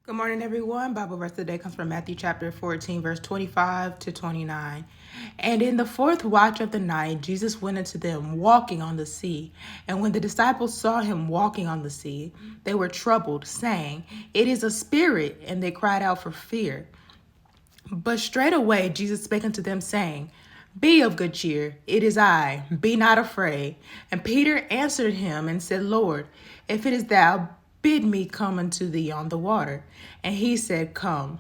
Good morning, everyone. Bible verse today comes from Matthew chapter 14, verse 25 to 29. And in the fourth watch of the night, Jesus went unto them walking on the sea. And when the disciples saw him walking on the sea, they were troubled, saying, It is a spirit, and they cried out for fear. But straightway Jesus spake unto them, saying, Be of good cheer, it is I, be not afraid. And Peter answered him and said, Lord, if it is thou, bid me come unto thee on the water. And he said, Come.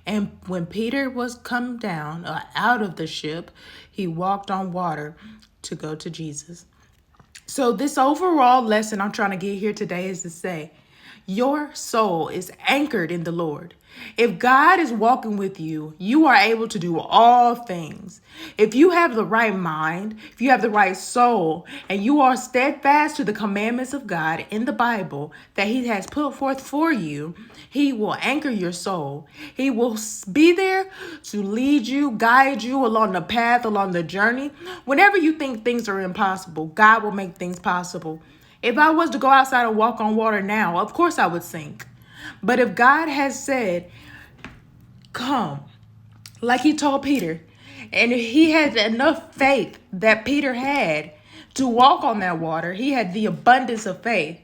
And when Peter was come down out of the ship, he walked on water to go to Jesus. So this overall lesson I'm trying to get here today is to say, your soul is anchored in the Lord. If God is walking with you, you are able to do all things. If you have the right mind, if you have the right soul, and you are steadfast to the commandments of God in the Bible that He has put forth for you, He will anchor your soul. He will be there to lead you, guide you along the path, along the journey. Whenever you think things are impossible, God will make things possible. If I was to go outside and walk on water now, of course I would sink. But if God has said, come, like He told Peter, and He had enough faith that Peter had to walk on that water, he had the abundance of faith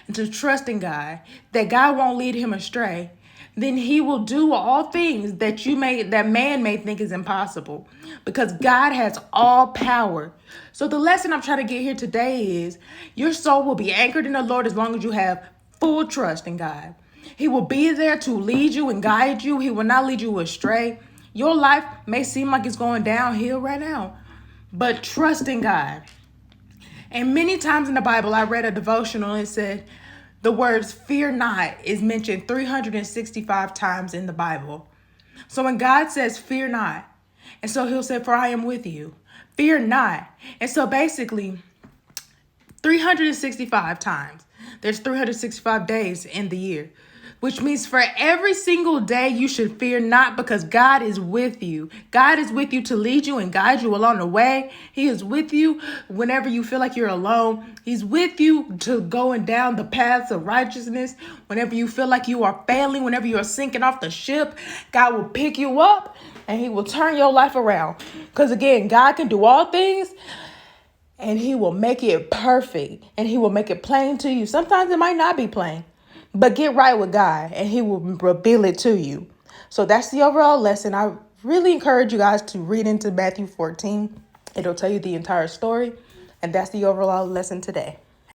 and to trust in God, that God won't lead him astray, then He will do all things that man may think is impossible, because God has all power. So the lesson I'm trying to get here today is your soul will be anchored in the Lord as long as you have full trust in God. He will be there to lead you and guide you. He will not lead you astray. Your life may seem like it's going downhill right now, but trust in God. And many times in the Bible, I read a devotional and it said the words fear not is mentioned 365 times in the Bible. So when God says fear not, and so He'll say, for I am with you, fear not. And so basically 365 times, there's 365 days in the year, which means for every single day you should fear not, because God is with you. God is with you to lead you and guide you along the way. He is with you whenever you feel like you're alone. He's with you to going down the paths of righteousness. Whenever you feel like you are failing, whenever you are sinking off the ship, God will pick you up and He will turn your life around. Because again, God can do all things. And He will make it perfect, and He will make it plain to you. Sometimes it might not be plain, but get right with God and He will reveal it to you. So that's the overall lesson. I really encourage you guys to read into Matthew 14. It'll tell you the entire story. And that's the overall lesson today.